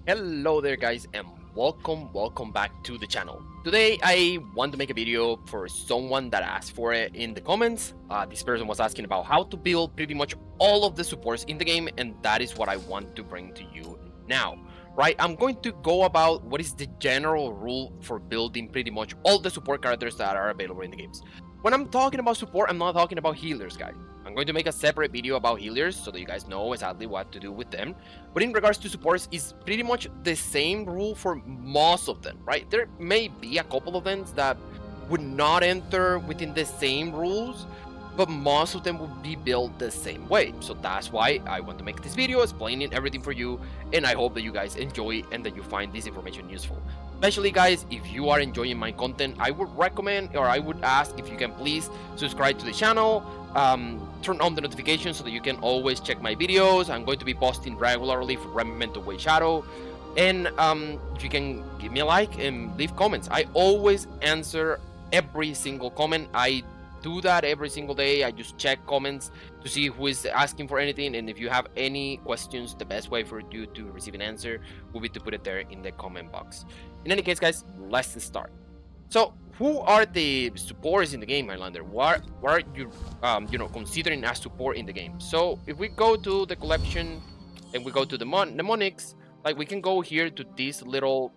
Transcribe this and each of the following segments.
Hello there guys and welcome back to the channel. Today I want to make a video for someone that asked for it in the comments. This person was asking about how to build pretty much all of the supports in the game, and that is what I want to bring to you now. Right, I'm going to go about what is the general rule for building pretty much all the support characters that are available in the games. When I'm talking about support, I'm not talking about healers, guys. I'm going to make a separate video about healers so that you guys know exactly what to do with them. But in regards to supports, is pretty much the same rule for most of them, right? There may be a couple of them that would not enter within the same rules, but most of them would be built the same way. So that's why I want to make this video explaining everything for you, and I hope that you guys enjoy and that you find this information useful. Especially guys, if you are enjoying my content, I would recommend, or I would ask, if you can please subscribe to the channel, turn on the notifications so that you can always check my videos. I'm going to be posting regularly for REMEMENTO Way Shadow, and if you can give me a like and leave comments. I always answer every single comment. I do that every single day. I just check comments to see who is asking for anything, and if you have any questions, the best way for you to receive an answer will be to put it there in the comment box. In any case guys, let's start. So who are the supports in the game, Highlander? What are you considering as support in the game? So if we go to the collection and we go to the mnemonics, like we can go here to this little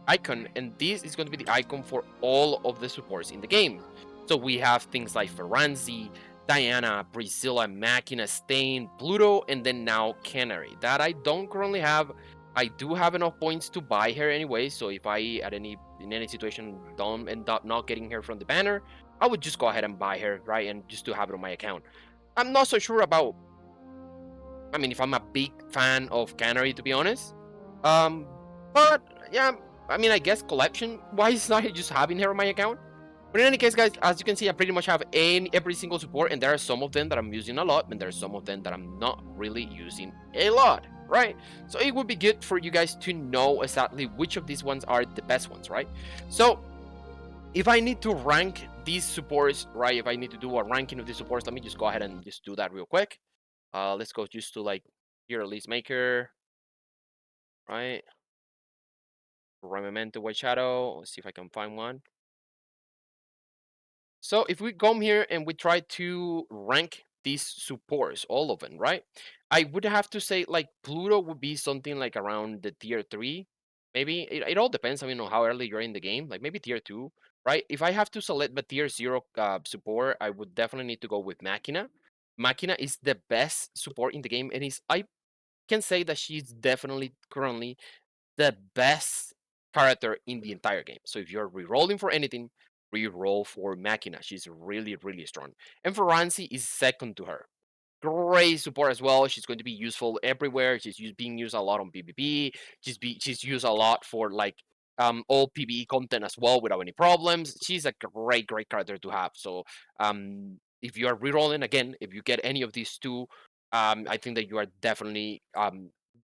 icon, and this is going to be the icon for all of the supports in the game. So we have things like Ferranzi, Diana, Priscilla, Machina, Stain, Pluto, and then now Canary. That I don't currently have. I do have enough points to buy her anyway, so if I in any situation don't end up not getting her from the banner, I would just go ahead and buy her, right, and just to have it on my account. I'm not so sure about, I mean, if I'm a big fan of Canary, to be honest. Um, but yeah, I mean, I guess collection wise, I just having her on my account. But in any case, guys, as you can see, I pretty much have every single support, and there are some of them that I'm using a lot, and there are some of them that I'm not really using a lot, right? So it would be good for you guys to know exactly which of these ones are the best ones, right? So if I need to rank these supports, right, if I need to do a ranking of these supports, let me just go ahead and just do that real quick. Let's go just to like here, list maker, right? Rememento White Shadow. Let's see if I can find one. So if we come here and we try to rank these supports, all of them, right? I would have to say like Pluto would be something like around the tier 3. Maybe it all depends, I mean, on how early you're in the game, like maybe tier 2, right? If I have to select the tier 0 support, I would definitely need to go with Machina. Machina is the best support in the game, and I can say that she's definitely currently the best character in the entire game. So if you're re-rolling for anything, re-roll for Machina. She's really, really strong. And Ferranzi is second to her. Great support as well. She's going to be useful everywhere. Being used a lot on PvP. She's used a lot for like all PvE content as well without any problems. She's a great character to have. So if you are re-rolling again, if you get any of these two, I think that you are definitely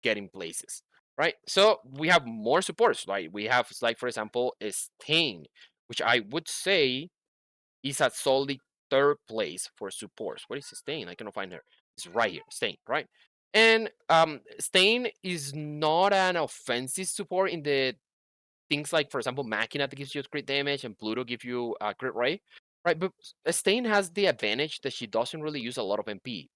getting places, right? So we have more supports, right? We have, like, for example, a Stain, which I would say is at solely third place for supports. What is Stain? I cannot find her. It's right here, Stain, right? And Stain is not an offensive support in the things like, for example, Machina that gives you crit damage and Pluto gives you crit rate, right? But Stain has the advantage that she doesn't really use a lot of MP.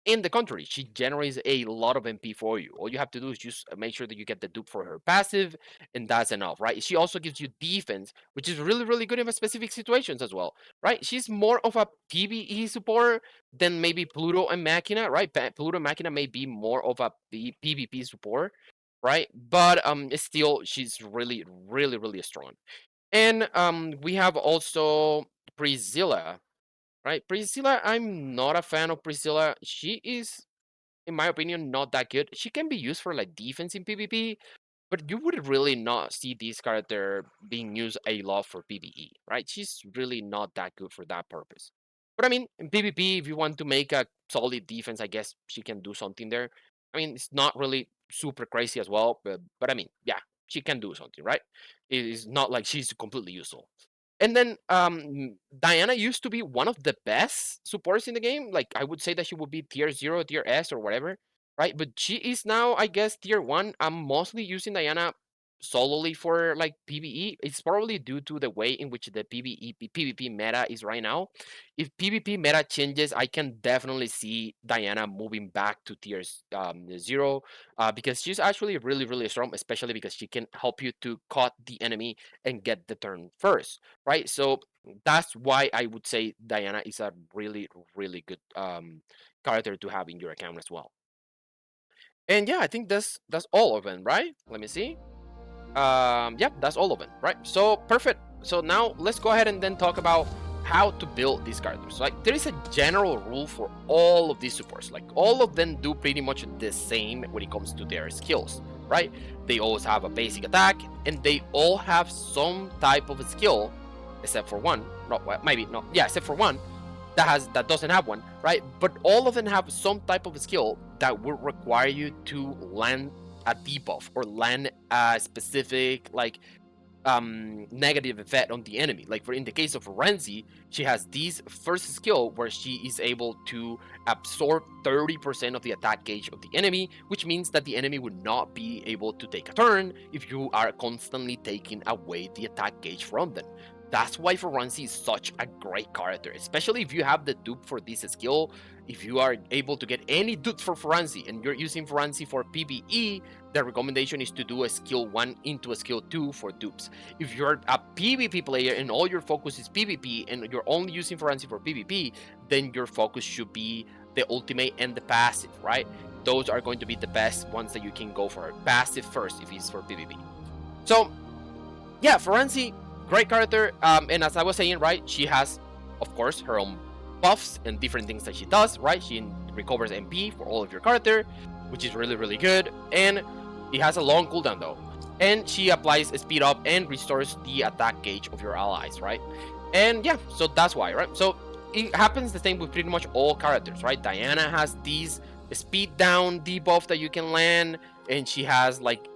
In the contrary, she generates a lot of MP for you. All you have to do is just make sure that you get the dupe for her passive, and that's enough, right? She also gives you defense, which is really, really good in specific situations as well, right? She's more of a PvE support than maybe Pluto and Machina, right? Pluto and Machina may be more of a PvP support, right? But still, she's really, really, really strong. And we have also Priscilla, right? Priscilla, I'm not a fan of Priscilla. She is, in my opinion, not that good. She can be used for like defense in PvP, but you would really not see this character being used a lot for PvE, right? She's really not that good for that purpose. But I mean, in PvP, if you want to make a solid defense, I guess she can do something there. I mean, it's not really super crazy as well, but I mean, yeah, she can do something, right? It is not like she's completely useful. And then Diana used to be one of the best supports in the game. Like I would say that she would be tier 0, tier S or whatever, right? But she is now, I guess, tier 1. I'm mostly using Diana solely for like PvE. It's probably due to the way in which the PvP meta is right now. If PvP meta changes, I can definitely see Diana moving back to tiers 0, because she's actually really, really strong, especially because she can help you to cut the enemy and get the turn first, right? So that's why I would say Diana is a really, really good character to have in your account as well. And yeah, I think that's all of them, right? Let me see. Yeah, that's all of it, right? So perfect. So now let's go ahead and then talk about how to build these characters. Like there is a general rule for all of these supports. Like all of them do pretty much the same when it comes to their skills, right? They always have a basic attack, and they all have some type of a skill, except for one. No, well, maybe not. Yeah, except for one that doesn't have one, right? But all of them have some type of skill that will require you to land a debuff or land a specific like negative effect on the enemy. Like for in the case of Renzi, she has this first skill where she is able to absorb 30% of the attack gauge of the enemy, which means that the enemy would not be able to take a turn if you are constantly taking away the attack gauge from them. That's why Forensi is such a great character, especially if you have the dupe for this skill. If you are able to get any dupe for Forensi and you're using Forensi for PvE, the recommendation is to do a skill 1 into a skill 2 for dupes. If you're a PvP player and all your focus is PvP and you're only using Forensi for PvP, then your focus should be the ultimate and the passive, right? Those are going to be the best ones that you can go for. Passive first if it's for PvP. So, yeah, Forensi, great character. And as I was saying, right, she has, of course, her own buffs and different things that she does, right? She recovers MP for all of your character, which is really, really good. And it has a long cooldown though. And she applies speed up and restores the attack gauge of your allies, right? And yeah, so that's why, right? So it happens the same with pretty much all characters, right? Diana has these speed down debuff that you can land, and she has like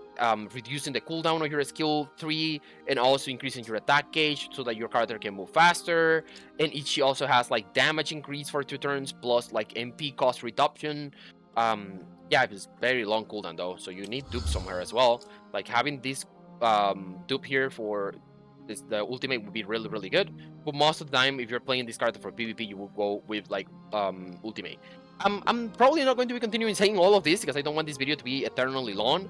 reducing the cooldown of your skill 3 and also increasing your attack gauge so that your character can move faster. And she also has like damage increase for 2 turns plus like MP cost reduction. Yeah, it's very long cooldown though, so you need dupes from her as well. Like having this dupe here for this, the ultimate would be really, really good. But most of the time, if you're playing this character for PvP, you will go with like ultimate. I'm probably not going to be continuing saying all of this because I don't want this video to be eternally long.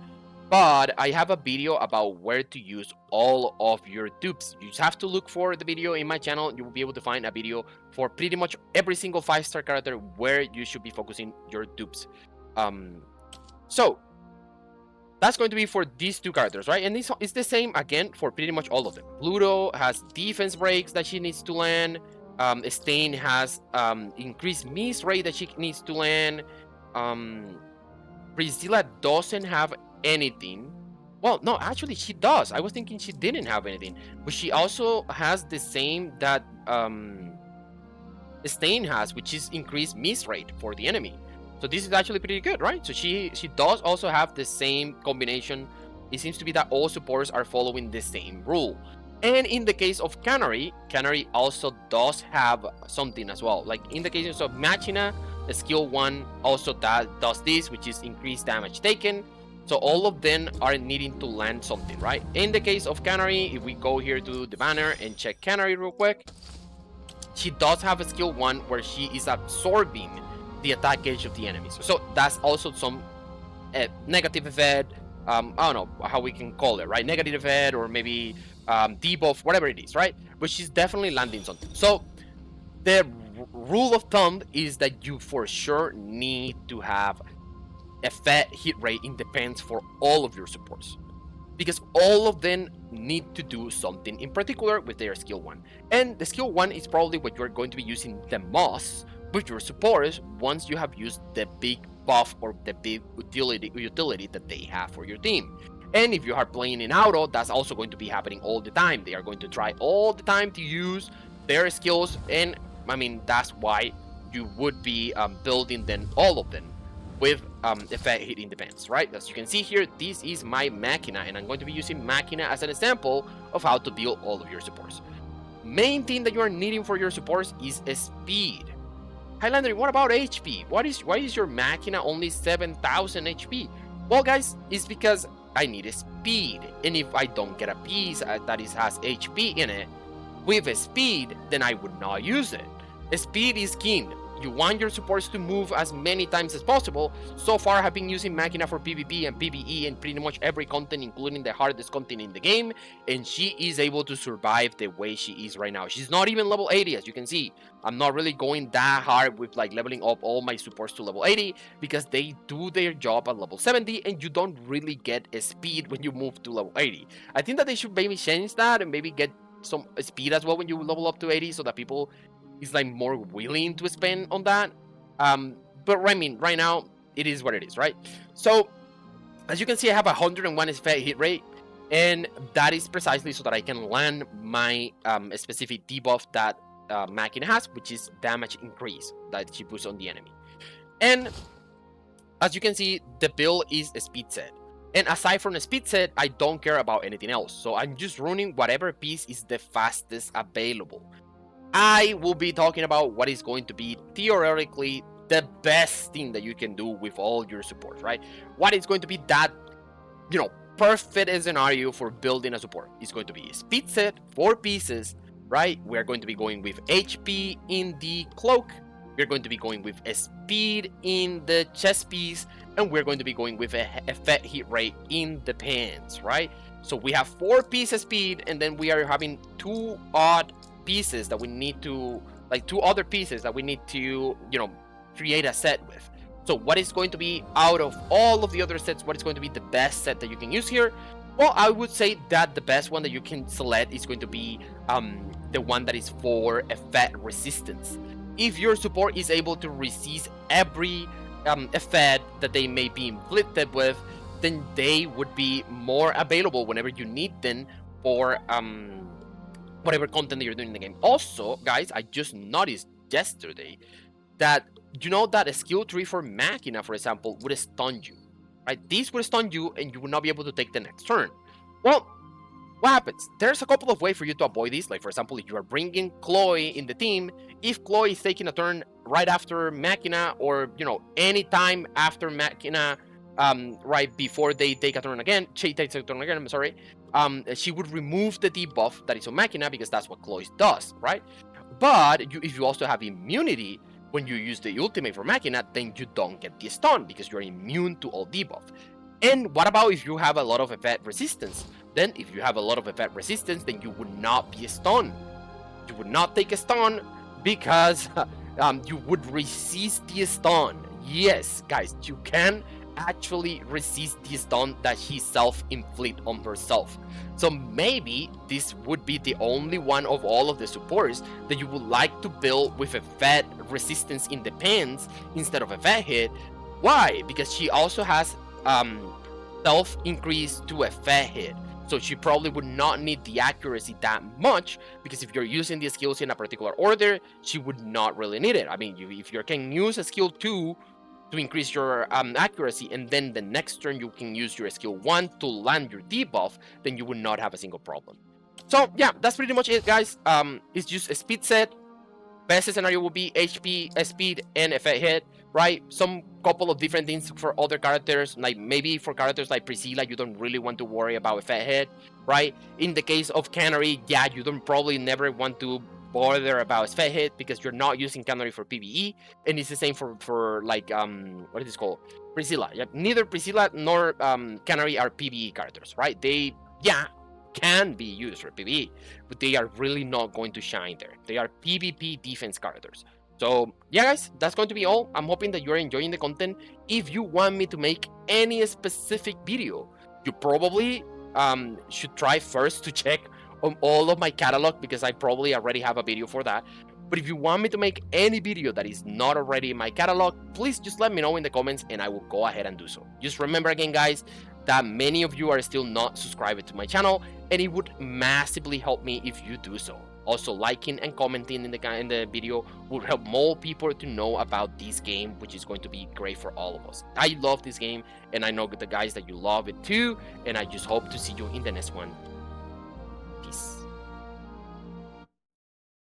But I have a video about where to use all of your dupes. You just have to look for the video in my channel. You will be able to find a video for pretty much every single 5-star character where you should be focusing your dupes. So that's going to be for these 2 characters, right? And it's the same again for pretty much all of them. Pluto has defense breaks that she needs to land. Stain has increased miss rate that she needs to land. Priscilla doesn't have anything. Well, no, actually she does. I was thinking she didn't have anything, but she also has the same that Stain has, which is increased miss rate for the enemy. So this is actually pretty good, right? So she does also have the same combination. It seems to be that all supporters are following the same rule. And in the case of Canary also does have something as well. Like in the case of Machina, the skill 1 also does this, which is increased damage taken. So all of them are needing to land something, right? In the case of Canary, if we go here to the banner and check Canary real quick, she does have a skill 1 where she is absorbing the attack gauge of the enemies. So that's also some negative effect. I don't know how we can call it, right? Negative effect or maybe debuff, whatever it is, right? But she's definitely landing something. So the rule of thumb is that you for sure need to have effect hit rate independence for all of your supports, because all of them need to do something in particular with their skill 1. And the skill 1 is probably what you're going to be using the most with your supporters once you have used the big buff or the big utility that they have for your team. And if you are playing in auto, that's also going to be happening all the time. They are going to try all the time to use their skills, and I mean that's why you would be building then all of them with effect hit independence, right? As you can see here, this is my Machina, and I'm going to be using Machina as an example of how to build all of your supports. Main thing that you are needing for your supports is speed. Highlander, what about HP? Why is your Machina only 7,000 HP? Well, guys, it's because I need a speed, and if I don't get a piece that has HP in it with a speed, then I would not use it. Speed is king. You want your supports to move as many times as possible. So far, I've been using Machina for PvP and PvE and pretty much every content, including the hardest content in the game, and she is able to survive the way she is right now. She's not even level 80, as you can see. I'm not really going that hard with like leveling up all my supports to level 80 because they do their job at level 70 and you don't really get a speed when you move to level 80. I think that they should maybe change that and maybe get some speed as well when you level up to 80 so that people is like more willing to spend on that. But I mean, right now it is what it is, right? So as you can see, I have 101 effect hit rate, and that is precisely so that I can land my specific debuff that Machina has, which is damage increase that she puts on the enemy. And as you can see, the build is a speed set. And aside from the speed set, I don't care about anything else. So I'm just running whatever piece is the fastest available. I will be talking about what is going to be theoretically the best thing that you can do with all your supports, right? What is going to be that, perfect scenario for building a support? It's going to be a speed set, 4 pieces, right? We're going to be going with HP in the cloak. We're going to be going with a speed in the chest piece, and we're going to be going with a effect hit rate in the pants, right? So we have 4 pieces speed, and then we are having 2 odd pieces that we need to, like 2 other pieces that we need to, create a set with. So what is going to be out of all of the other sets, what is going to be the best set that you can use here? Well, I would say that the best one that you can select is going to be the one that is for effect resistance. If your support is able to resist every effect that they may be inflicted with, then they would be more available whenever you need them for whatever content that you're doing in the game. Also, guys, I just noticed yesterday that that a skill tree for Machina, for example, would stun you, right? This would stun you and you would not be able to take the next turn. Well, what happens? There's a couple of ways for you to avoid this. Like, for example, if you are bringing Chloe in the team, if Chloe is taking a turn right after Machina, or any time after Machina, right before they take a turn again, she takes a turn again, I'm sorry, she would remove the debuff that is on Machina because that's what Chloe does, right? But if you also have immunity when you use the ultimate for Machina, then you don't get the stun because you're immune to all debuff. And what about if you have a lot of effect resistance? Then if you have a lot of effect resistance, then you would not be stunned. You would not take a stun because you would resist the stun. Yes, guys, you can actually resist the stun that she self-inflict on herself. So maybe this would be the only one of all of the supports that you would like to build with effect resistance in the pants instead of effect hit. Why? Because she also has self increase to effect hit. So she probably would not need the accuracy that much, because if you're using the skills in a particular order, she would not really need it. I mean, if you can use a skill 2 to increase your accuracy, and then the next turn you can use your skill 1 to land your debuff, then you would not have a single problem. So yeah, that's pretty much it, guys. It's just a speed set. Best scenario would be HP, speed, and effect hit, right? Some couple of different things for other characters, like maybe for characters like Priscilla, you don't really want to worry about effect hit, right? In the case of Canary, yeah, you don't probably never want to bother about effect hit because you're not using Canary for PvE, and it's the same for like what is this called? Priscilla. Yeah, neither Priscilla nor Canary are PvE characters, right? They can be used for PvE, but they are really not going to shine there. They are PvP defense characters. So yeah, guys, that's going to be all. I'm hoping that you're enjoying the content. If you want me to make any specific video, you probably should try first to check on all of my catalog, because I probably already have a video for that. But if you want me to make any video that is not already in my catalog, please just let me know in the comments and I will go ahead and do so. Just remember again, guys, that many of you are still not subscribed to my channel, and it would massively help me if you do so. Also, liking and commenting in the video would help more people to know about this game, which is going to be great for all of us. I love this game, and I know the guys that you love it too, and I just hope to see you in the next one. Peace.